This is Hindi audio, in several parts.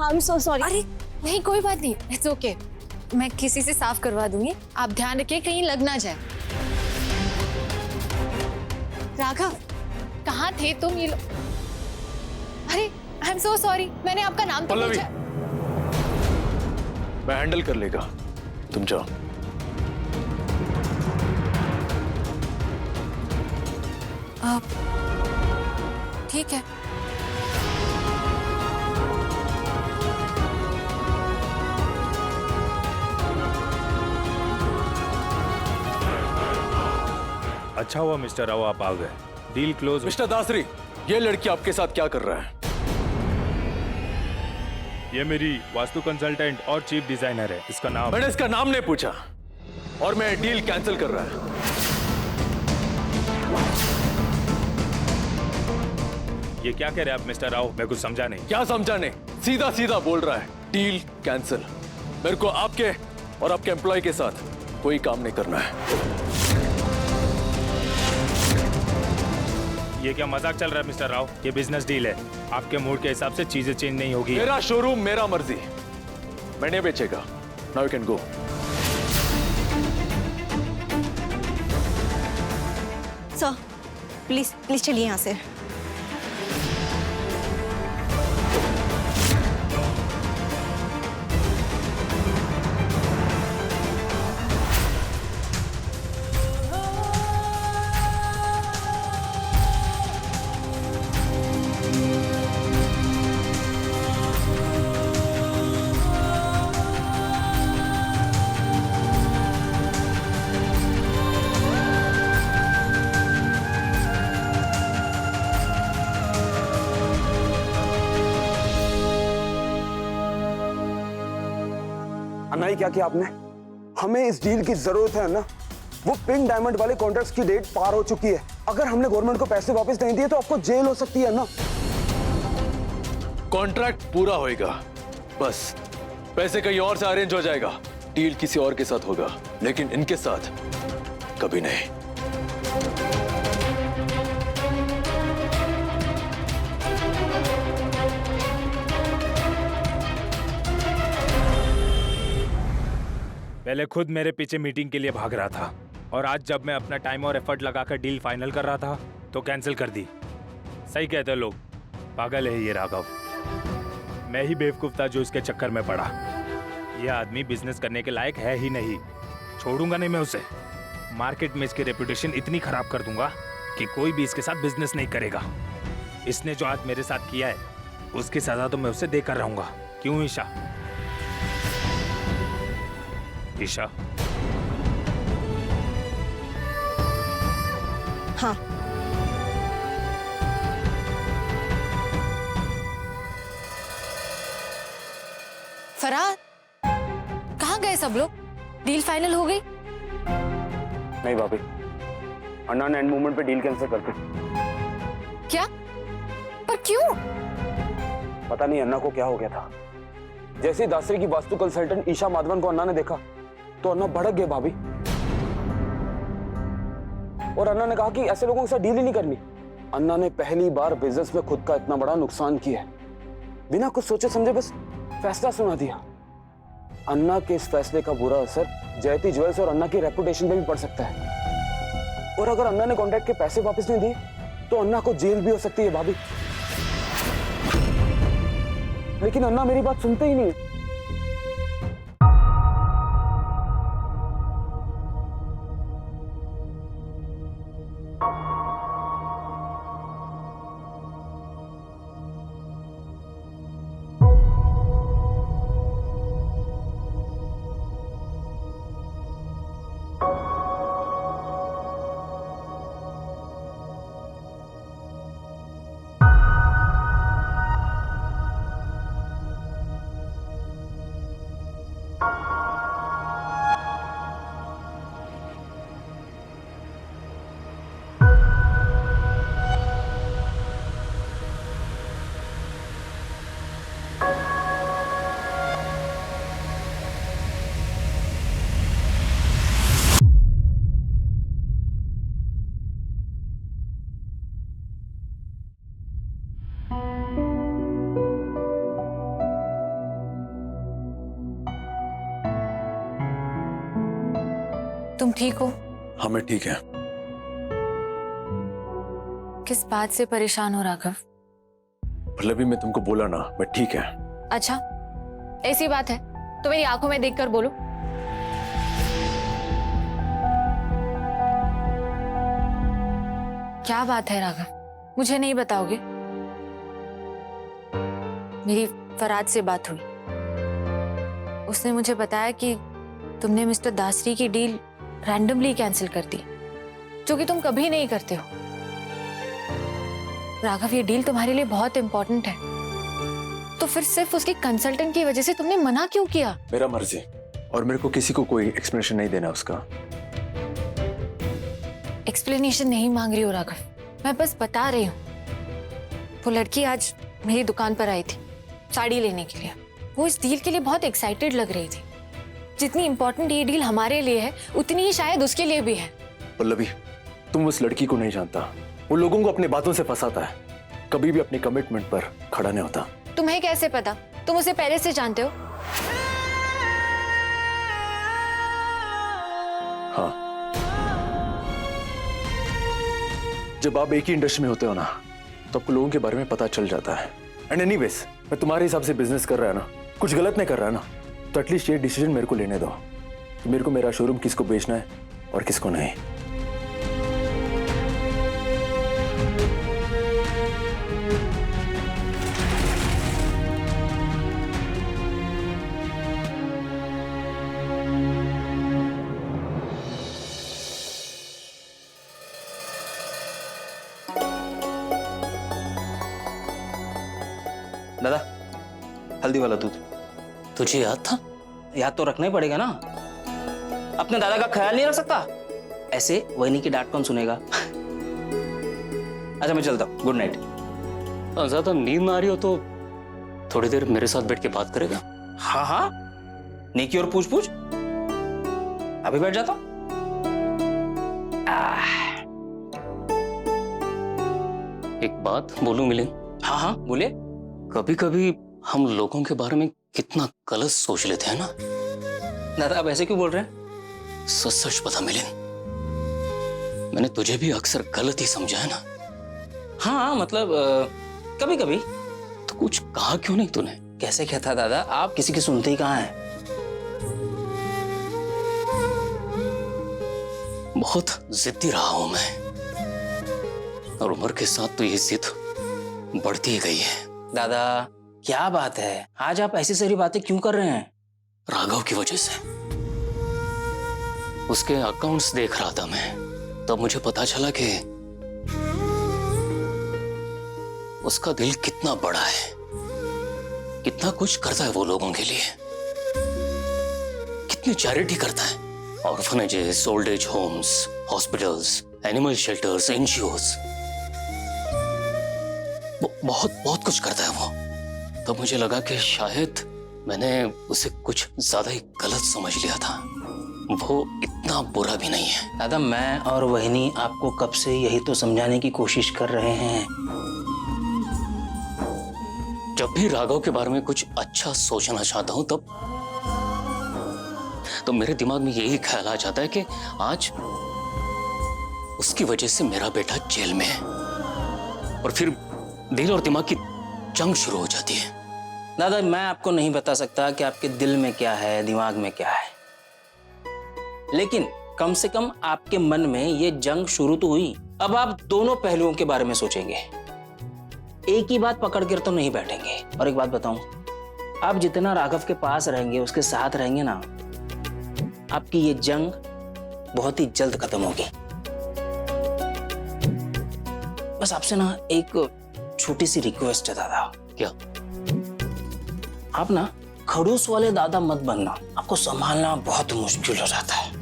I am so sorry. अरे नहीं, कोई बात नहीं, इट्स ओके, मैं किसी से साफ करवा दूंगी। आप ध्यान रखिए कहीं लग ना जाए। राघव, कहाँ थे तुम? ये अरे आई एम सो सॉरी, मैंने आपका नाम तो पल्लवी, पूछा। मैं हैंडल कर लेगा, तुम जाओ। ठीक है। अच्छा हुआ मिस्टर राव आप आ गए, डील क्लोज। मिस्टर दासरी, ये लड़की आपके साथ क्या कर रहा है? ये मेरी वास्तु कंसल्टेंट और चीफ डिजाइनर है। इसका नाम। मैंने इसका नाम नहीं पूछा और मैं डील कैंसिल कर रहा है। ये क्या कह रहे हैं आप मिस्टर राव? मैं कुछ समझा नहीं। क्या समझा नहीं? सीधा सीधा बोल रहा है, डील कैंसिल। मेरे को आपके और आपके एम्प्लॉय के साथ कोई काम नहीं करना है। ये क्या मजाक चल रहा है मिस्टर राव? ये बिजनेस डील है, आपके मूड के हिसाब से चीजें चेंज नहीं होगी। मेरा शोरूम, मेरा मर्जी, मैं नहीं बेचेगा। Now you can go. Sir please please चलिए यहाँ से। अन्ना, क्या किया आपने? हमें इस डील की जरूरत है ना। वो पिंक डायमंड वाले कॉन्ट्रैक्ट्स की डेट पार हो चुकी है। अगर हमने गवर्नमेंट को पैसे वापस नहीं दिए तो आपको जेल हो सकती है ना। कॉन्ट्रैक्ट पूरा होएगा, बस पैसे कहीं और से अरेंज हो जाएगा। डील किसी और के साथ होगा, लेकिन इनके साथ कभी नहीं। पहले खुद मेरे पीछे मीटिंग के लिए भाग रहा था, और आज जब मैं अपना टाइम और एफर्ट लगाकर डील फाइनल कर रहा था तो कैंसिल कर दी। सही कहते हैं लोग, पागल है ये राघव। मैं ही बेवकूफ था जो इसके चक्कर में पड़ा। यह आदमी बिजनेस करने के लायक है ही नहीं। छोड़ूंगा नहीं मैं उसे। मार्केट में इसकी रेपुटेशन इतनी खराब कर दूंगा कि कोई भी इसके साथ बिजनेस नहीं करेगा। इसने जो आज मेरे साथ किया है उसकी सजा तो मैं उसे देकर रहूंगा। क्यों ईशा? ईशा, हाँ फरहाद, कहाँ गए सब लोग? डील फाइनल हो गई? नहीं भाभी, अन्ना ने एंड मोमेंट पे डील कैंसिल कर दी। क्या? पर क्यों? पता नहीं अन्ना को क्या हो गया था। जैसे ही दासरी की वास्तु कंसल्टेंट ईशा माधवन को अन्ना ने देखा तो अन्ना भड़क गए भाभी। और अन्ना ने कहा कि ऐसे लोगों के साथ डील ही नहीं करनी। अन्ना ने पहली बार बिजनेस में खुद का इतना बड़ा नुकसान किया है। बिना कुछ सोचे समझे बस फैसला सुना दिया। अन्ना के इस फैसले का बुरा असर जयती ज्वेल्स और अन्ना की रेपुटेशन पे भी पड़ सकता है। और अगर अन्ना ने कॉन्ट्रैक्ट के पैसे वापस नहीं दिए तो अन्ना को जेल भी हो सकती है भाभी। लेकिन अन्ना मेरी बात सुनते ही नहीं। तुम ठीक हो? हाँ मैं ठीक है। किस बात से परेशान हो राघव? पल्लवी मैं तुमको बोला ना, मैं ठीक है। अच्छा, ऐसी बात है तो मेरी आंखों में देखकर बोलो। क्या बात है राघव, मुझे नहीं बताओगे? मेरी फराज से बात हुई, उसने मुझे बताया कि तुमने मिस्टर दासरी की डील रैंडमली कैंसिल कर दी, जो कि तुम कभी नहीं करते हो। राघव, ये डील तुम्हारे लिए बहुत इंपॉर्टेंट है, तो फिर सिर्फ उसके कंसल्टेंट की वजह से तुमने मना क्यों किया? मेरा मर्जी, और मेरे को किसी को कोई एक्सप्लेनेशन नहीं देना उसका। एक्सप्लेनेशन नहीं मांग रही हो राघव, मैं बस बता रही हूँ। वो लड़की आज मेरी दुकान पर आई थी साड़ी लेने के लिए। वो इस डील के लिए बहुत एक्साइटेड लग रही थी। जितनी इंपॉर्टेंट ये डील हमारे लिए है, उतनी ही शायद उसके लिए भी है। पल्लवी, तुम उस लड़की को नहीं जानता। वो लोगों को अपनी बातों से फंसाता है, कभी भी अपनी कमिटमेंट पर खड़ा नहीं होता। तुम्हें कैसे पता? तुम उसे पहले से जानते हो। हाँ, जब आप एक ही इंडस्ट्री में होते हो ना, तो आपको लोगों के बारे में पता चल जाता है। एंड एनीवेज, मैं तुम्हारे हिसाब से बिजनेस कर रहा है ना, कुछ गलत नहीं कर रहा है ना, तो एटलीस्ट ये डिसीजन मेरे को लेने दो कि मेरे को मेरा शोरूम किसको बेचना है और किसको नहीं। दादा, हल्दी वाला दूध। तुझे याद था? याद तो रखना ही पड़ेगा ना, अपने दादा का ख्याल नहीं रख सकता? ऐसे वहीनी की डांट कौन सुनेगा? अच्छा मैं चलता हूँ, गुड नाइट। ज्यादा नींद ना आ रही हो तो थोड़ी देर मेरे साथ बैठ के बात करेगा? हाँ हाँ, नेकी और पूछ पूछ। अभी बैठ जाता हूँ। एक बात बोलूं मिलिंद? हाँ हाँ बोले। कभी कभी हम लोगों के बारे में कितना गलत सोच लेते हैं ना। दादा आप ऐसे क्यों बोल रहे हैं? सच सच बता मिलिंद, मैंने तुझे भी अक्सर गलत ही समझा है ना? हाँ मतलब कभी कभी। तो कुछ कहा क्यों नहीं तूने? कैसे कहता दादा, आप किसी की सुनते ही कहाँ हैं? बहुत जिद्दी रहा हूं मैं, और उम्र के साथ तो ये जिद बढ़ती ही गई है। दादा क्या बात है, आज आप ऐसी सारी बातें क्यों कर रहे हैं? राघव की वजह से। उसके अकाउंट्स देख रहा था मैं, तब मुझे पता चला कि उसका दिल कितना बड़ा है, कितना कुछ करता है वो लोगों के लिए, कितनी चैरिटी करता है। Orphanages, old age homes, hospitals, animal shelters, NGOs, बहुत बहुत कुछ करता है वो। तब मुझे लगा कि शायद मैंने उसे कुछ ज्यादा ही गलत समझ लिया था। वो इतना बुरा भी नहीं है। दादा मैं और वहिनी आपको कब से यही तो समझाने की कोशिश कर रहे हैं। जब भी राघव के बारे में कुछ अच्छा सोचना चाहता हूं तब तो मेरे दिमाग में यही ख्याल आ जाता है कि आज उसकी वजह से मेरा बेटा जेल में है, और फिर दिल और दिमाग की जंग शुरू हो जाती है। दादा मैं आपको नहीं बता सकता कि आपके दिल में क्या है, दिमाग में क्या है, लेकिन कम से कम आपके मन में ये जंग शुरू तो हुई। अब आप दोनों पहलुओं के बारे में सोचेंगे, एक ही बात पकड़ कर तो नहीं बैठेंगे। और एक बात बताऊं, आप जितना राघव के पास रहेंगे, उसके साथ रहेंगे ना, आपकी ये जंग बहुत ही जल्द खत्म होगी। बस आपसे ना एक छोटी सी रिक्वेस्ट है दादा। क्या? आप ना खड़ूस वाले दादा मत बनना, आपको संभालना बहुत मुश्किल हो जाता है।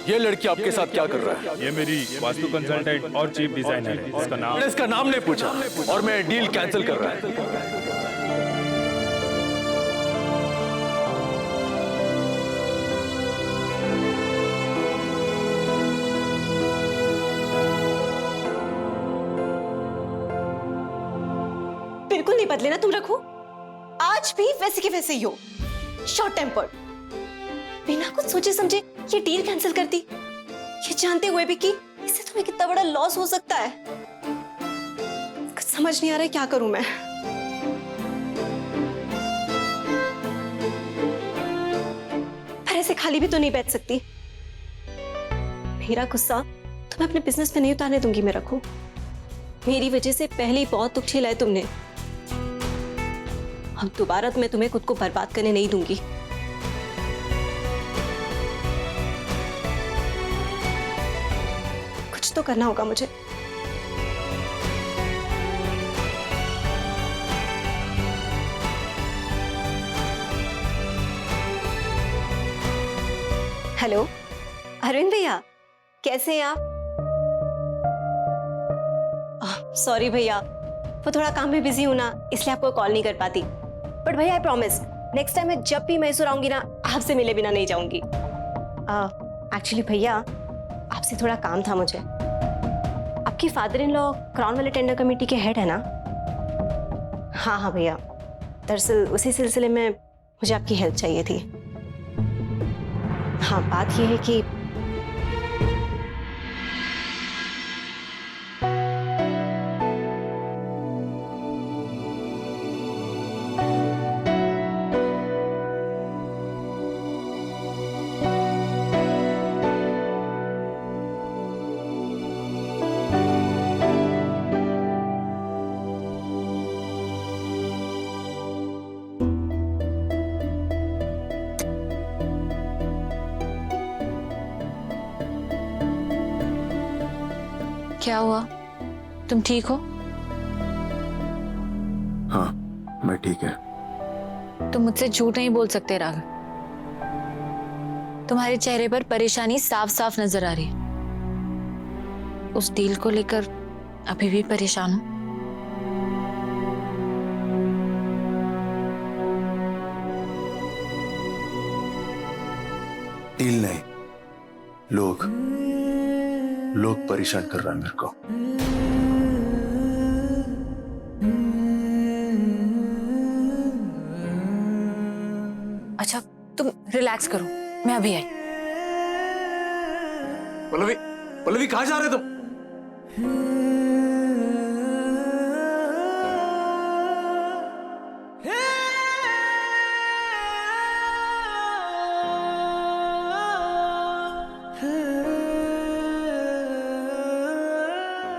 ये लड़की आपके साथ क्या कर रहा है? ये मेरी वास्तु कंसल्टेंट और चीफ डिजाइनर है। इसका नाम मैंने इसका नाम नहीं पूछा और मैं डील कैंसिल कर रहा है। नहीं बदले ना तुम रखो, आज भी वैसे के वैसे ही हो, शॉर्ट टेम्पर्ड। बिना कुछ सोचे समझे ये डील कैंसिल कर दी, ये जानते हुए भी कि इससे तुम्हें कितना बड़ा लॉस हो सकता है। कुछ समझ नहीं आ रहा है क्या करूं मैं। पर ऐसे खाली भी तो नहीं बैठ सकती। मेरा गुस्सा तुम्हें अपने बिजनेस में नहीं उतारने दूंगी मैं रखूं। मेरी वजह से पहले ही बहुत दुख झेला है तुमने। अब दोबारा मैं तुम्हें खुद को बर्बाद करने नहीं दूंगी। कुछ तो करना होगा मुझे। हेलो अरविंद भैया, कैसे हैं आप? सॉरी भैया, वो थोड़ा काम में बिजी हूं ना, इसलिए आपको कॉल नहीं कर पाती। बट भैया आई प्रॉमिस, नेक्स्ट टाइम मैं जब भी मैसूर आऊंगी ना, आपसे मिले बिना नहीं जाऊंगी। एक्चुअली भैया आपसे थोड़ा काम था मुझे। आपके फादर इन लॉ क्राउन वाले टेंडर कमेटी के हेड है ना? हाँ हाँ भैया, दरअसल उसी सिलसिले में मुझे आपकी हेल्प चाहिए थी। हाँ बात यह है कि क्या हुआ? तुम ठीक हो? हाँ मैं ठीक है। तुम मुझसे झूठ नहीं बोल सकते राघव। तुम्हारे चेहरे पर परेशानी साफ साफ नजर आ रही है। उस डील को लेकर अभी भी परेशान हो? डील नहीं, लोग परेशान कर रहा है मेरे को। अच्छा तुम रिलैक्स करो, मैं अभी आई। पल्लवी कहाँ जा रहे तुम?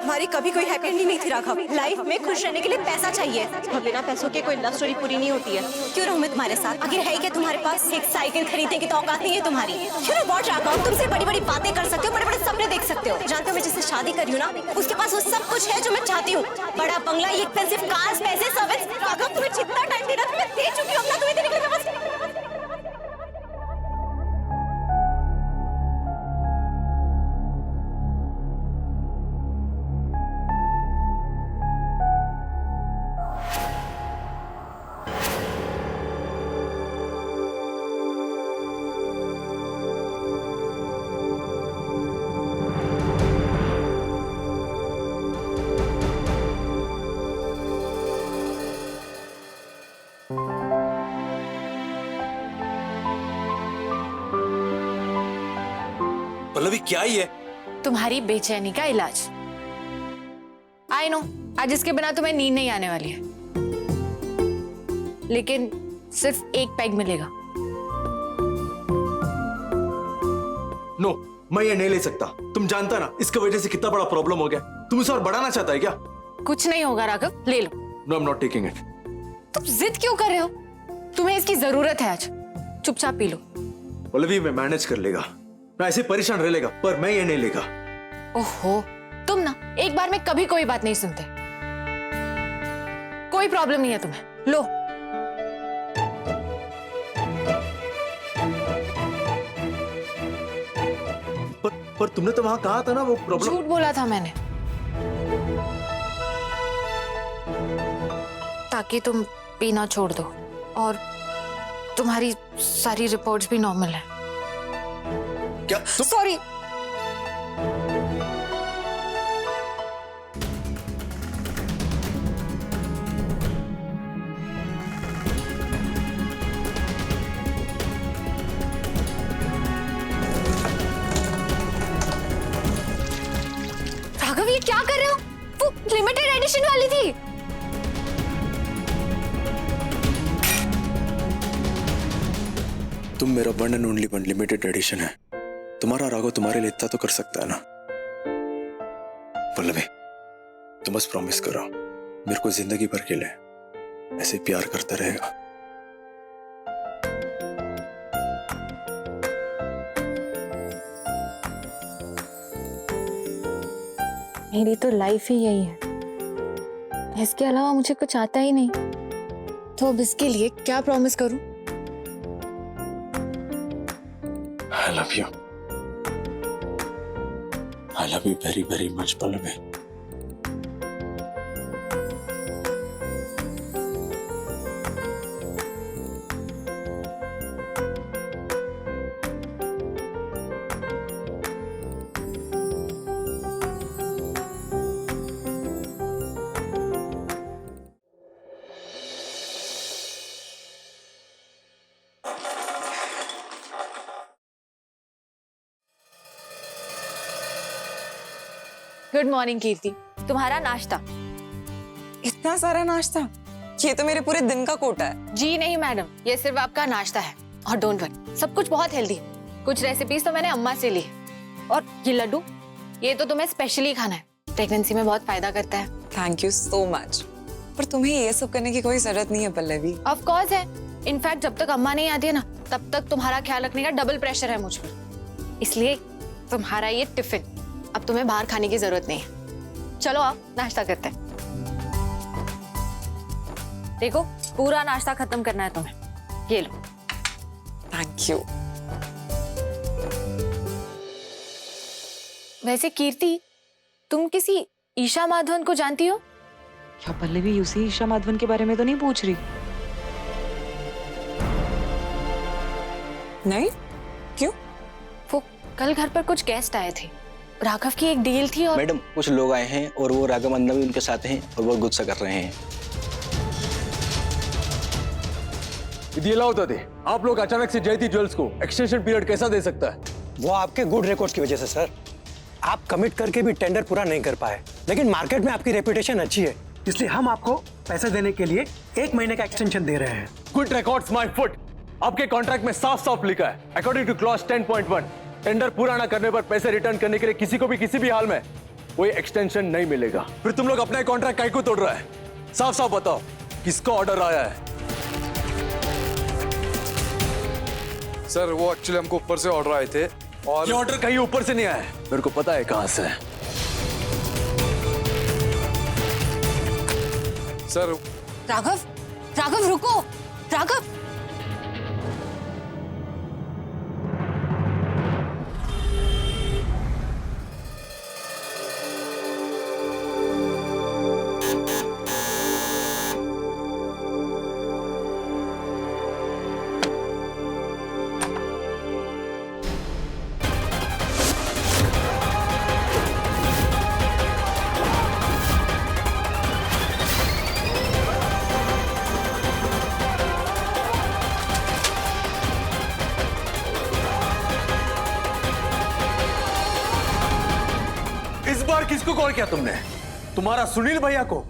हमारी कभी कोई हैप्पी एंडिंग नहीं थी राघव। लाइफ में खुश रहने के लिए पैसा चाहिए और बिना पैसों के कोई लव स्टोरी पूरी नहीं होती है। क्यों रहूं मैं तुम्हारे साथ? आखिर है क्या तुम्हारे पास? एक साइकिल खरीदने की तो औकात नहीं है तुम्हारी। क्यों ना वॉट राघव, तुमसे बड़ी बड़ी बातें कर सकते हो, बड़े बड़े सपने देख सकते हो। जानते हो मैं जिससे शादी कर रही हूं ना, उसके पास वो सब कुछ है जो मैं चाहती हूँ। बड़ा बंगला, एक्सपेंसिव कार्स, पैसे, सर्विस। राघव तुम्हें जितना टाइम देना था मैं दे चुकी हूँ, तुम्हें देने के लिए बस। पल्लवी क्या ही है? तुम्हारी बेचैनी का इलाज। आई नो आज इसके बिना तुम्हें नींद नहीं आने वाली है, लेकिन सिर्फ एक पैग मिलेगा। नो, मैं ये नहीं ले सकता। तुम जानता ना इसकी वजह से कितना बड़ा प्रॉब्लम हो गया। तुम इसे और बढ़ाना चाहता है क्या? कुछ नहीं होगा राघव, ले लो। No, I am not taking it. तुम जिद क्यों कर रहे हो? तुम्हें इसकी जरूरत है आज, चुपचाप पी लो। पल्लवी मैं मैनेज कर लेगा, मैं ऐसे परेशान रह लेगा, पर मैं ये नहीं लेगा। ओहो, तुम ना एक बार में कभी कोई बात नहीं सुनते। कोई प्रॉब्लम नहीं है तुम्हें, लो। पर तुमने तो वहां कहा था ना वो प्रॉब्लम। झूठ बोला था मैंने, ताकि तुम पीना छोड़ दो और तुम्हारी सारी रिपोर्ट्स भी नॉर्मल है। क्या? सॉरी। लिमिटेड एडिशन वाली थी। तुम मेरा one and only one limited edition है। तुम्हारा राघव तुम्हारे लिए इतना तो कर सकता है ना। पल्लवी, तुम बस प्रॉमिस करो, मेरे को जिंदगी भर के लिए ऐसे प्यार करता रहेगा। मेरी तो लाइफ ही यही है, इसके अलावा मुझे कुछ आता ही नहीं, तो अब इसके लिए क्या प्रॉमिस करूं? I love you. I love you very, very much, Pallavi. Good morning Kirti, तुम्हारा नाश्ता। इतना सारा नाश्ता? ये तो मेरे पूरे दिन का कोटा है। जी नहीं मैडम, ये सिर्फ आपका नाश्ता है। और डोंट वरी, सब कुछ बहुत हेल्दी है। कुछ रेसिपीज तो मैंने अम्मा से ली है। और ये लड्डू, ये तो तुम्हें स्पेशली खाना है, प्रेगनेंसी में बहुत फायदा करता है। Thank you so much. पर तुम्हें ये सब करने की कोई जरूरत नहीं है पल्लवी। ऑफ कोर्स है। इनफैक्ट जब तक अम्मा नहीं आती है ना, तब तक तुम्हारा ख्याल रखने का डबल प्रेशर है मुझ पर। इसलिए तुम्हारा ये टिफिन अब तुम्हें बाहर खाने की जरूरत नहीं है। चलो आओ नाश्ता करते हैं। देखो, पूरा नाश्ता खत्म करना है तुम्हें। ये लो। Thank you. वैसे कीर्ति, तुम किसी ईशा माधवन को जानती हो? क्या पल्लवी उसी ईशा माधवन के बारे में तो नहीं पूछ रही? नहीं, क्यों? वो कल घर पर कुछ गेस्ट आए थे, राघव की एक डील थी और मैडम, कुछ लोग आए हैं और वो राघव अन्ना भी उनके साथ हैं और वो गुस्सा कर रहे हैं। आप लोग अचानक से जयती ज्वेल्स को एक्सटेंशन पीरियड कैसा दे सकता है? वो आपके गुड रिकॉर्ड्स की वजह से सर। आप कमिट करके भी टेंडर पूरा नहीं कर पाए, लेकिन मार्केट में आपकी रेपुटेशन अच्छी है, इसलिए हम आपको पैसे देने के लिए 1 महीने का एक्सटेंशन दे रहे हैं। Good records my foot. आपके कॉन्ट्रैक्ट में साफ साफ लिखा है, अकॉर्डिंग टू क्लॉज 10.1, टेंडर पूरा ना करने पर पैसे रिटर्न करने के लिए किसी को भी किसी भी हाल में कोई एक्सटेंशन नहीं मिलेगा। फिर तुम लोग अपना कॉन्ट्रैक्ट काहे को तोड़ रहा है? साफ साफ बताओ, किसका ऑर्डर आया है? सर, वो एक्चुअली हमको ऊपर से ऑर्डर आए थे और ये ऑर्डर कहीं ऊपर से नहीं आया है, मेरे को पता है कहां से है। सर, राघव, राघव रुको, राघव। इस बार किसको कॉल किया तुमने? तुम्हारा सुनील भैया को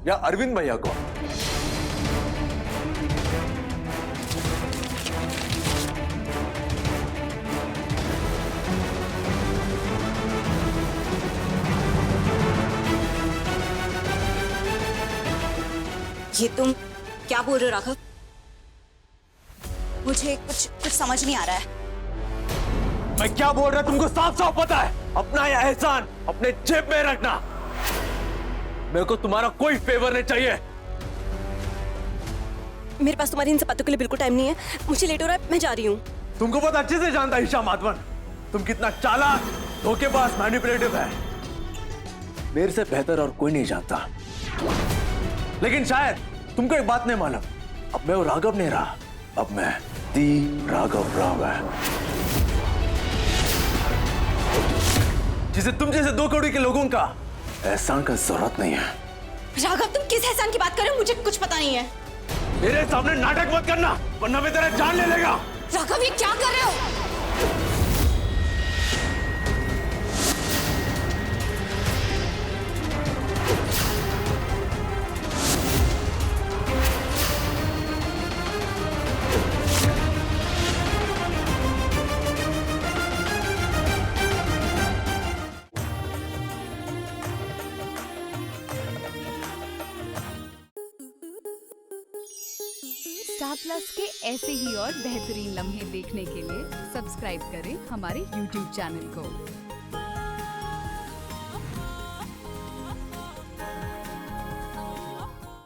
या अरविंद भैया को? ये तुम क्या बोल रहे हो राघव? मुझे कुछ समझ नहीं आ रहा है। मैं क्या बोल रहा तुमको साफ साफ पता है। अपना यह एहसान अपने जेब में रखना। मेरे को तुम्हारा कोई फेवर नहीं चाहिए। मेरे पास तुम्हारी इन सब बातों के लिए बिल्कुल टाइम नहीं है। मुझे लेट हो रहा है, मैं जा रही हूँ। तुमको बहुत अच्छे से जानता है ईशा माधवन, तुम कितना चालाक, धोखेबाज, मैनिपुलेटिव है। मेरे से बेहतर और कोई नहीं जानता। लेकिन शायद तुमको एक बात नहीं मालूम, अब मैं वो राघव नहीं रहा, अब मैं दी राघव राव है, जिसे तुम जैसे 2 करोड़ के लोगों का एहसान का जरूरत नहीं है। राघव, तुम किस एहसान की बात कर रहे हो? मुझे कुछ पता नहीं है। मेरे सामने नाटक मत करना, वरना मैं तेरा जान ले लेगा। राघव, ये क्या कर रहे हो? स्टार प्लस के ऐसे ही और बेहतरीन लम्हे देखने के लिए सब्सक्राइब करें हमारे YouTube चैनल को।